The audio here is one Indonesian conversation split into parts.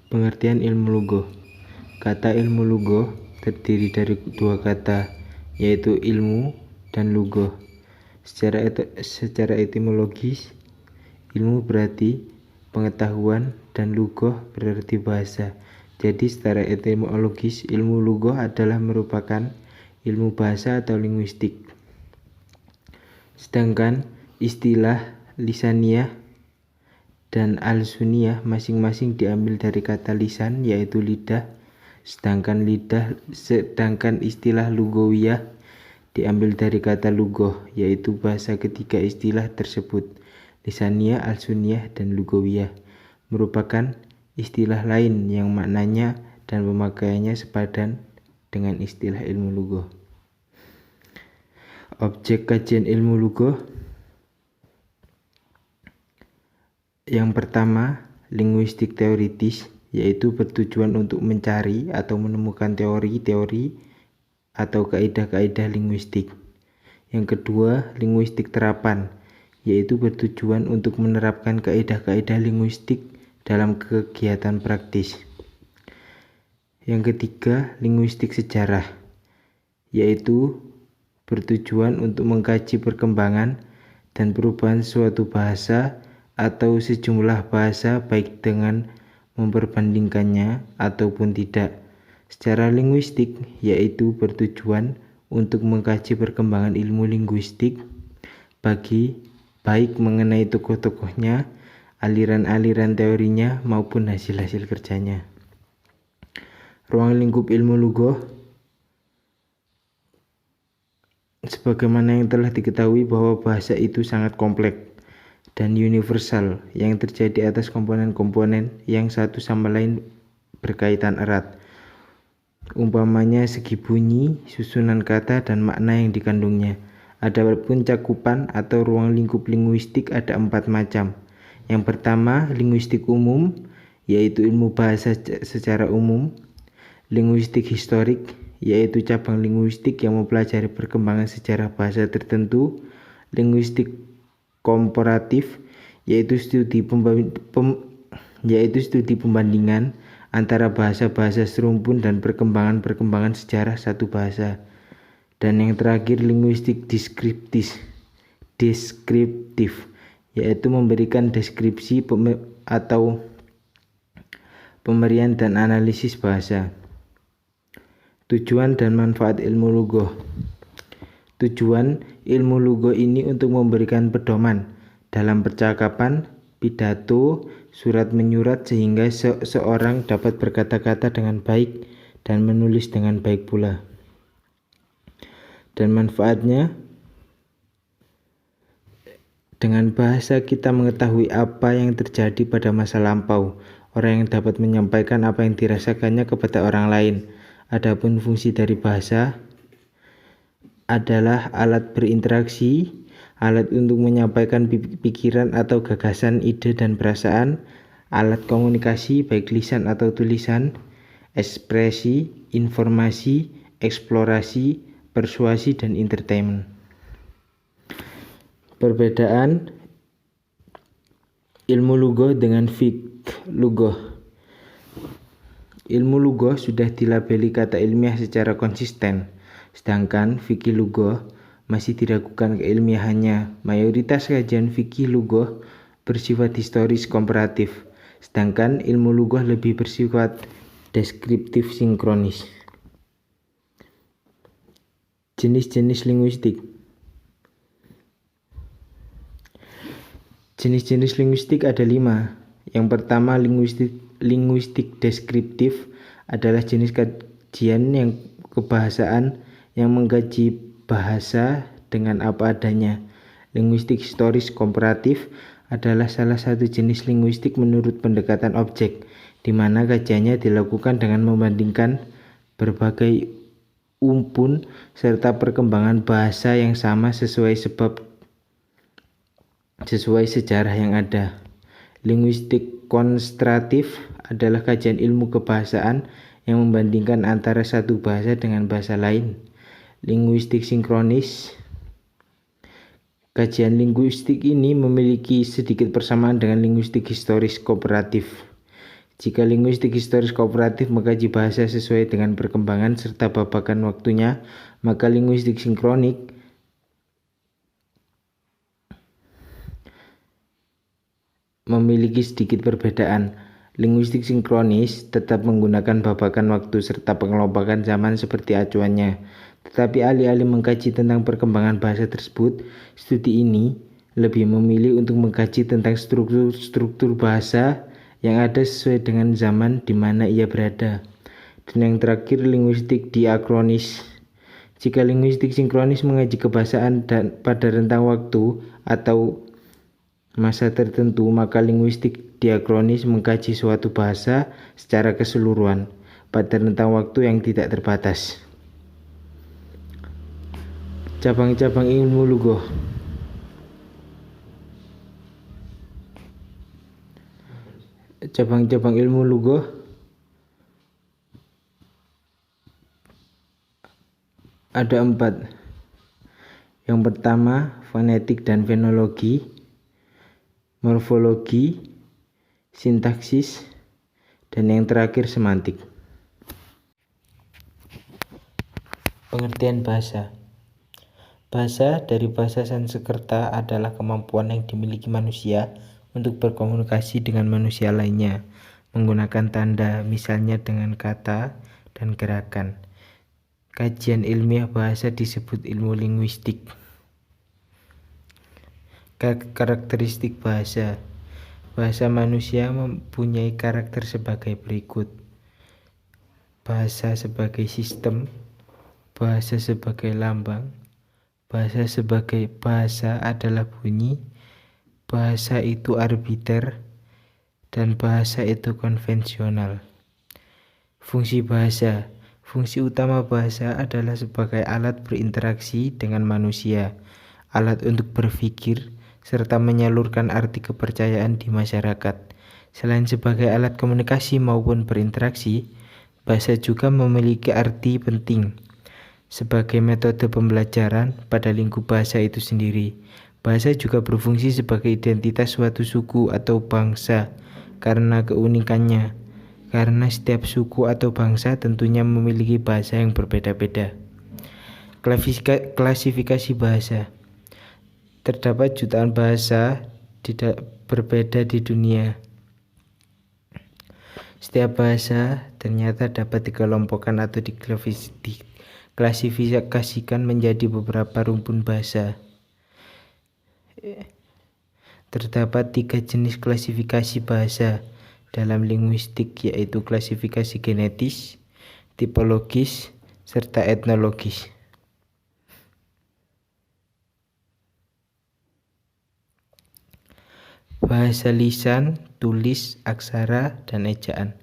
Pengertian ilmu lugoh. Kata ilmu lugoh terdiri dari dua kata, yaitu ilmu dan lugoh. Secara etimologis, ilmu berarti pengetahuan dan lugoh berarti bahasa. Jadi secara etimologis, ilmu lugoh adalah merupakan ilmu bahasa atau linguistik. Sedangkan istilah lisaniyah dan alsuniyah masing-masing diambil dari kata lisan, yaitu lidah, sedangkan istilah lugawiyah diambil dari kata lugoh, yaitu bahasa. Ketiga istilah tersebut, lisaniyah, alsuniyah, dan lugawiyah, merupakan istilah lain yang maknanya dan pemakaiannya sepadan dengan istilah ilmu lugoh. Objek kajian ilmu lugoh. Yang pertama, linguistik teoritis, yaitu bertujuan untuk mencari atau menemukan teori-teori atau kaidah-kaidah linguistik. Yang kedua, linguistik terapan, yaitu bertujuan untuk menerapkan kaidah-kaidah linguistik dalam kegiatan praktis. Yang ketiga, linguistik sejarah, yaitu bertujuan untuk mengkaji perkembangan dan perubahan suatu bahasa atau sejumlah bahasa, baik dengan memperbandingkannya ataupun tidak secara linguistik, yaitu bertujuan untuk mengkaji perkembangan ilmu linguistik baik mengenai tokoh-tokohnya, aliran-aliran teorinya, maupun hasil-hasil kerjanya. Ruang lingkup ilmu lugoh. Sebagaimana yang telah diketahui bahwa bahasa itu sangat kompleks dan universal yang terjadi atas komponen-komponen yang satu sama lain berkaitan erat. Umpamanya segi bunyi, susunan kata, dan makna yang dikandungnya. Adapun cakupan atau ruang lingkup linguistik ada 4 macam. Yang pertama, linguistik umum, yaitu ilmu bahasa secara umum. Linguistik historik, yaitu cabang linguistik yang mempelajari perkembangan sejarah bahasa tertentu. Linguistik komparatif, yaitu studi pembandingan antara bahasa-bahasa serumpun dan perkembangan sejarah satu bahasa. Dan yang terakhir, linguistik deskriptif, yaitu memberikan deskripsi atau pemberian dan analisis bahasa. Tujuan dan manfaat ilmu lugoh. Tujuan ilmu lugoh ini untuk memberikan pedoman dalam percakapan, pidato, surat menyurat, sehingga seorang dapat berkata-kata dengan baik dan menulis dengan baik pula. Dan manfaatnya, dengan bahasa kita mengetahui apa yang terjadi pada masa lampau. Orang yang dapat menyampaikan apa yang dirasakannya kepada orang lain. Adapun fungsi dari bahasa adalah alat berinteraksi, alat untuk menyampaikan pikiran atau gagasan, ide, dan perasaan, alat komunikasi baik lisan atau tulisan, ekspresi, informasi, eksplorasi, persuasi, dan entertainment. Perbedaan ilmu lugoh dengan fiqh lugoh. Ilmu lugoh sudah dilabeli kata ilmiah secara konsisten, sedangkan fikih lugoh masih diragukan keilmiahannya. Mayoritas kajian fikih lugoh bersifat historis komparatif, sedangkan ilmu lugoh lebih bersifat deskriptif sinkronis. Jenis-jenis linguistik. Jenis-jenis linguistik ada 5. Yang pertama, linguistik deskriptif adalah jenis kajian yang kebahasaan yang mengkaji bahasa dengan apa adanya. Linguistik historis komparatif adalah salah satu jenis linguistik menurut pendekatan objek, di mana kajiannya dilakukan dengan membandingkan berbagai umpun serta perkembangan bahasa yang sama sesuai sejarah yang ada. Linguistik konstratif adalah kajian ilmu kebahasaan yang membandingkan antara satu bahasa dengan bahasa lain. Linguistik sinkronis. Kajian linguistik ini memiliki sedikit persamaan dengan linguistik historis komparatif. Jika linguistik historis kooperatif mengkaji bahasa sesuai dengan perkembangan serta babakan waktunya, maka linguistik sinkronik memiliki sedikit perbedaan. Linguistik sinkronis tetap menggunakan babakan waktu serta pengelompokan zaman seperti acuannya. Tetapi alih-alih mengkaji tentang perkembangan bahasa tersebut, studi ini lebih memilih untuk mengkaji tentang struktur bahasa yang ada sesuai dengan zaman di mana ia berada. Dan yang terakhir, linguistik diakronis. Jika linguistik sinkronis mengaji kebahasaan dan pada rentang waktu atau masa tertentu, maka linguistik diakronis mengkaji suatu bahasa secara keseluruhan pada rentang waktu yang tidak terbatas. Cabang-cabang ilmu lugah. Cabang-cabang ilmu lugah ada 4. Yang pertama, fonetik dan fenologi, morfologi, sintaksis, dan yang terakhir semantik. Pengertian bahasa. Bahasa dari bahasa Sanskerta adalah kemampuan yang dimiliki manusia untuk berkomunikasi dengan manusia lainnya menggunakan tanda, misalnya dengan kata dan gerakan. Kajian ilmiah bahasa disebut ilmu linguistik. Karakteristik bahasa. Bahasa manusia mempunyai karakter sebagai berikut: bahasa sebagai sistem, bahasa sebagai lambang, bahasa sebagai bahasa adalah bunyi, bahasa itu arbiter, dan bahasa itu konvensional. Fungsi bahasa. Fungsi utama bahasa adalah sebagai alat berinteraksi dengan manusia, alat untuk berpikir, serta menyalurkan arti kepercayaan di masyarakat. Selain sebagai alat komunikasi maupun berinteraksi, bahasa juga memiliki arti penting sebagai metode pembelajaran pada lingkup bahasa itu sendiri. Bahasa juga berfungsi sebagai identitas suatu suku atau bangsa karena keunikannya. Karena setiap suku atau bangsa tentunya memiliki bahasa yang berbeda-beda. Klasifikasi bahasa. Terdapat jutaan bahasa berbeda di dunia. Setiap bahasa ternyata dapat dikelompokkan atau diklasifikasikan menjadi beberapa rumpun bahasa. Terdapat 3 jenis klasifikasi bahasa dalam linguistik, yaitu klasifikasi genetis, tipologis, serta etnologis. Bahasa lisan, tulis, aksara, dan ejaan.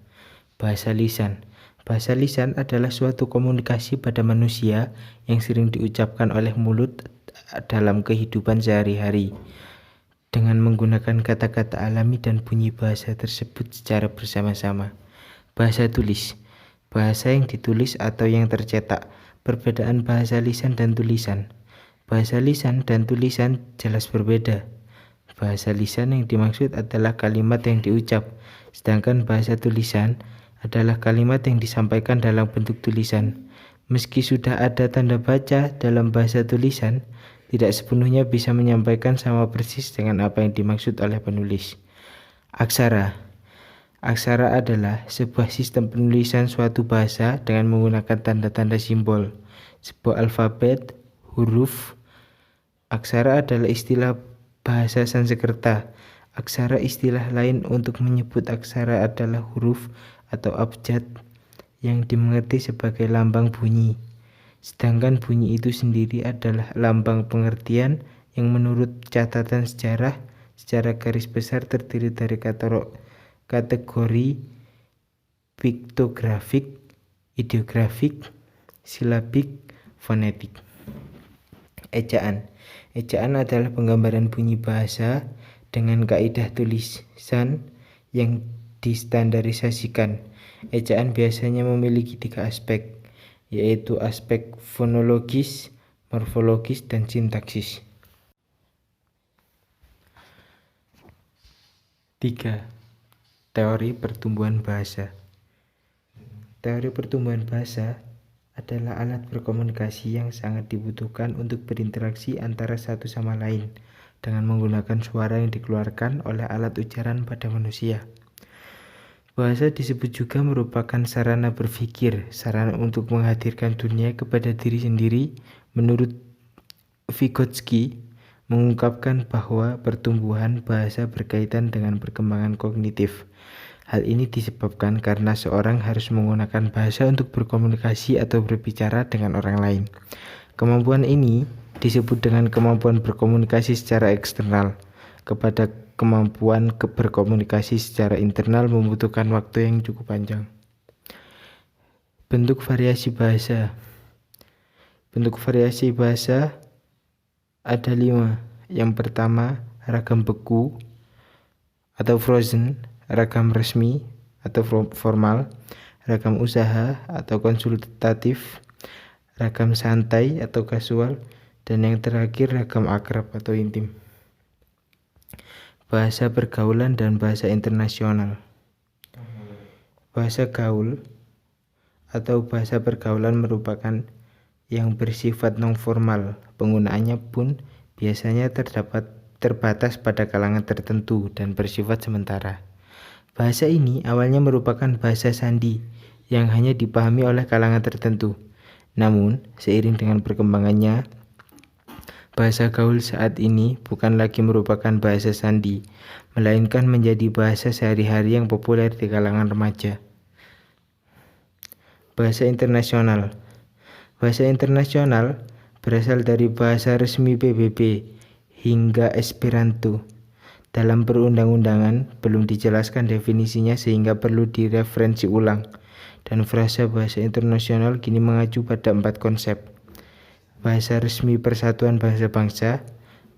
Bahasa lisan. Bahasa lisan adalah suatu komunikasi pada manusia yang sering diucapkan oleh mulut dalam kehidupan sehari-hari dengan menggunakan kata-kata alami dan bunyi bahasa tersebut secara bersama-sama. Bahasa tulis. Bahasa yang ditulis atau yang tercetak. Perbedaan bahasa lisan dan tulisan. Bahasa lisan dan tulisan jelas berbeda. Bahasa lisan yang dimaksud adalah kalimat yang diucap, sedangkan bahasa tulisan adalah kalimat yang disampaikan dalam bentuk tulisan. Meski sudah ada tanda baca dalam bahasa tulisan, tidak sepenuhnya bisa menyampaikan sama persis dengan apa yang dimaksud oleh penulis. Aksara. Aksara adalah sebuah sistem penulisan suatu bahasa dengan menggunakan tanda-tanda simbol, sebuah alfabet, huruf. Aksara adalah istilah bahasa Sanskerta. Aksara istilah lain untuk menyebut aksara adalah huruf atau abjad yang dimengerti sebagai lambang bunyi. Sedangkan bunyi itu sendiri adalah lambang pengertian yang menurut catatan sejarah secara garis besar terdiri dari kategori piktografik, ideografik, silabik, fonetik. Ejaan. Ejaan adalah penggambaran bunyi bahasa dengan kaidah tulisan yang distandarisasikan. Ejaan biasanya memiliki 3 aspek, yaitu aspek fonologis, morfologis, dan sintaksis. 3. Teori pertumbuhan bahasa. Teori pertumbuhan bahasa adalah alat berkomunikasi yang sangat dibutuhkan untuk berinteraksi antara satu sama lain dengan menggunakan suara yang dikeluarkan oleh alat ujaran pada manusia. Bahasa disebut juga merupakan sarana berpikir, sarana untuk menghadirkan dunia kepada diri sendiri. Menurut Vygotsky, mengungkapkan bahwa pertumbuhan bahasa berkaitan dengan perkembangan kognitif. Hal ini disebabkan karena seorang harus menggunakan bahasa untuk berkomunikasi atau berbicara dengan orang lain. Kemampuan ini disebut dengan kemampuan berkomunikasi secara eksternal. Kepada kemampuan berkomunikasi secara internal membutuhkan waktu yang cukup panjang. Bentuk variasi bahasa. Bentuk variasi bahasa ada 5. Yang pertama, ragam beku atau frozen, ragam resmi atau formal, ragam usaha atau konsultatif, ragam santai atau kasual, dan yang terakhir ragam akrab atau intim. Bahasa pergaulan dan bahasa internasional. Bahasa gaul atau bahasa pergaulan merupakan yang bersifat non-formal. Penggunaannya pun biasanya terbatas pada kalangan tertentu dan bersifat sementara. Bahasa ini awalnya merupakan bahasa sandi yang hanya dipahami oleh kalangan tertentu. Namun, seiring dengan perkembangannya, bahasa gaul saat ini bukan lagi merupakan bahasa sandi, melainkan menjadi bahasa sehari-hari yang populer di kalangan remaja. Bahasa internasional. Bahasa internasional berasal dari bahasa resmi PBB hingga Esperanto. Dalam perundang-undangan belum dijelaskan definisinya sehingga perlu direferensi ulang. Dan frasa bahasa internasional kini mengacu pada 4 konsep. Bahasa resmi Persatuan Bangsa-Bangsa,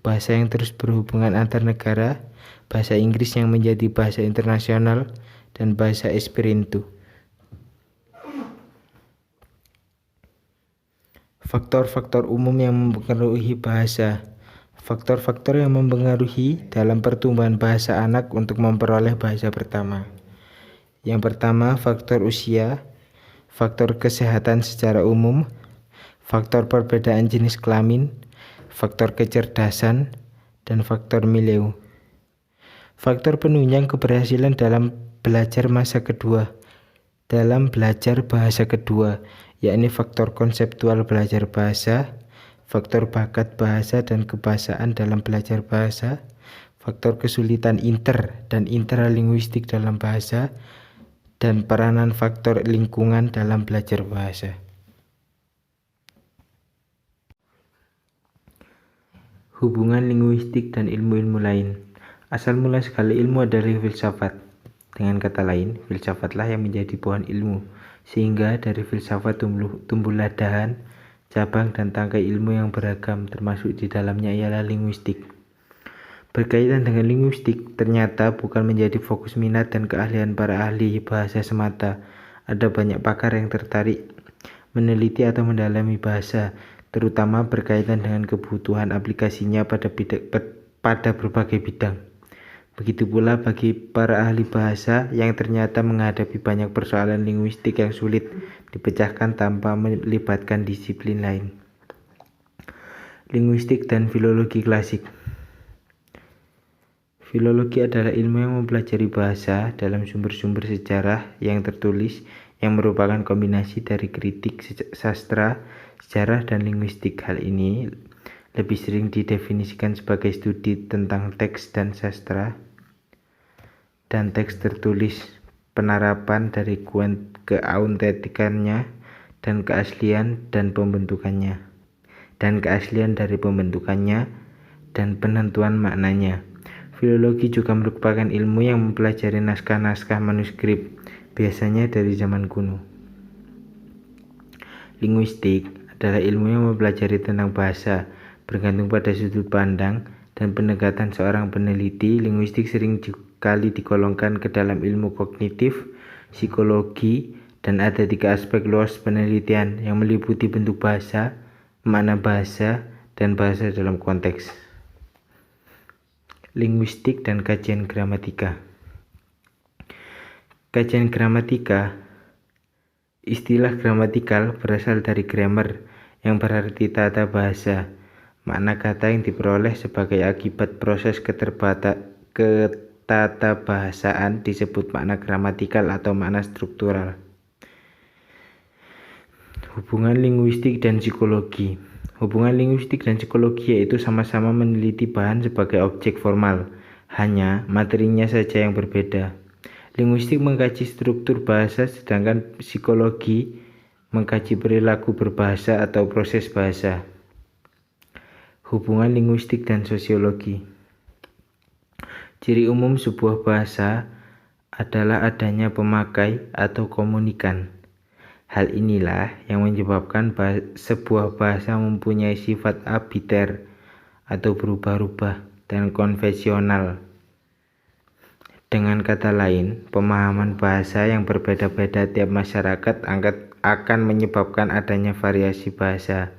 bahasa yang terus berhubungan antar negara, bahasa Inggris yang menjadi bahasa internasional, dan bahasa Esperanto. Faktor-faktor umum yang mempengaruhi bahasa. Faktor-faktor yang mempengaruhi dalam pertumbuhan bahasa anak untuk memperoleh bahasa pertama. Yang pertama, faktor usia, faktor kesehatan secara umum, faktor perbedaan jenis kelamin, faktor kecerdasan, dan faktor milieu. Faktor penunjang keberhasilan dalam belajar masa kedua, dalam belajar bahasa kedua, yakni faktor konseptual belajar bahasa, faktor bakat bahasa dan kebahasaan dalam belajar bahasa, faktor kesulitan inter dan intralinguistik dalam bahasa, dan peranan faktor lingkungan dalam belajar bahasa. Hubungan linguistik dan ilmu-ilmu lain. Asal mula segala ilmu adalah filsafat. Dengan kata lain, filsafatlah yang menjadi pohon ilmu, sehingga dari filsafat tumbuhlah dahan, cabang, dan tangkai ilmu yang beragam, termasuk di dalamnya ialah linguistik. Berkaitan dengan linguistik, ternyata bukan menjadi fokus minat dan keahlian para ahli bahasa semata. Ada banyak pakar yang tertarik meneliti atau mendalami bahasa, terutama berkaitan dengan kebutuhan aplikasinya pada berbagai bidang. Begitu pula bagi para ahli bahasa yang ternyata menghadapi banyak persoalan linguistik yang sulit dipecahkan tanpa melibatkan disiplin lain. Linguistik dan filologi klasik. Filologi adalah ilmu yang mempelajari bahasa dalam sumber-sumber sejarah yang tertulis yang merupakan kombinasi dari kritik sastra, sejarah, dan linguistik. Hal ini lebih sering didefinisikan sebagai studi tentang teks dan sastra dan teks tertulis, penerapan dari keautentikannya dan keaslian dari pembentukannya dan penentuan maknanya. Filologi juga merupakan ilmu yang mempelajari naskah-naskah manuskrip, biasanya dari zaman kuno. Linguistik adalah ilmu yang mempelajari tentang bahasa, bergantung pada sudut pandang dan pendekatan seorang peneliti. Linguistik sering kali digolongkan ke dalam ilmu kognitif, psikologi, dan ada 3 aspek luas penelitian yang meliputi bentuk bahasa, makna bahasa, dan bahasa dalam konteks. Linguistik dan kajian gramatika. Kajian gramatika. Istilah gramatikal berasal dari grammar yang berarti tata bahasa. Makna kata yang diperoleh sebagai akibat proses ketatabahasaan disebut makna gramatikal atau makna struktural. Hubungan linguistik dan psikologi. Hubungan linguistik dan psikologi yaitu sama-sama meneliti bahan sebagai objek formal, hanya materinya saja yang berbeda. Linguistik mengkaji struktur bahasa, sedangkan psikologi mengkaji perilaku berbahasa atau proses bahasa. Hubungan linguistik dan sosiologi. Ciri umum sebuah bahasa adalah adanya pemakai atau komunikan. Hal inilah yang menyebabkan sebuah bahasa mempunyai sifat arbiter atau berubah-ubah dan konvensional. Dengan kata lain, pemahaman bahasa yang berbeda-beda tiap masyarakat akan menyebabkan adanya variasi bahasa.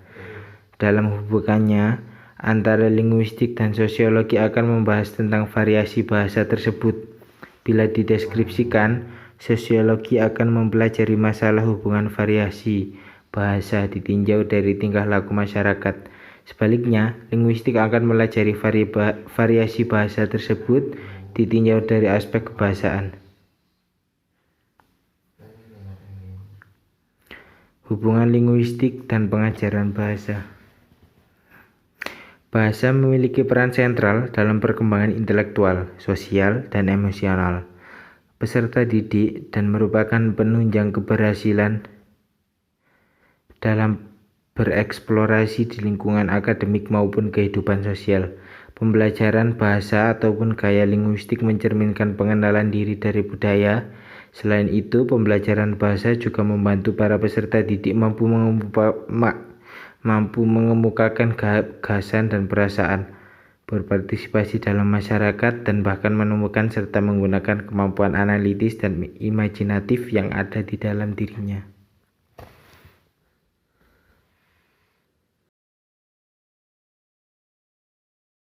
Dalam hubungannya antara linguistik dan sosiologi akan membahas tentang variasi bahasa tersebut. Bila dideskripsikan, sosiologi akan mempelajari masalah hubungan variasi bahasa ditinjau dari tingkah laku masyarakat. Sebaliknya, linguistik akan mempelajari variasi bahasa tersebut ditinjau dari aspek kebahasaan. Hubungan linguistik dan pengajaran bahasa. Bahasa memiliki peran sentral dalam perkembangan intelektual, sosial, dan emosional peserta didik dan merupakan penunjang keberhasilan dalam bereksplorasi di lingkungan akademik maupun kehidupan sosial. Pembelajaran bahasa ataupun gaya linguistik mencerminkan pengenalan diri dari budaya. Selain itu, pembelajaran bahasa juga membantu para peserta didik mampu mengemukakan gagasan dan perasaan, berpartisipasi dalam masyarakat, dan bahkan menemukan serta menggunakan kemampuan analitis dan imajinatif yang ada di dalam dirinya.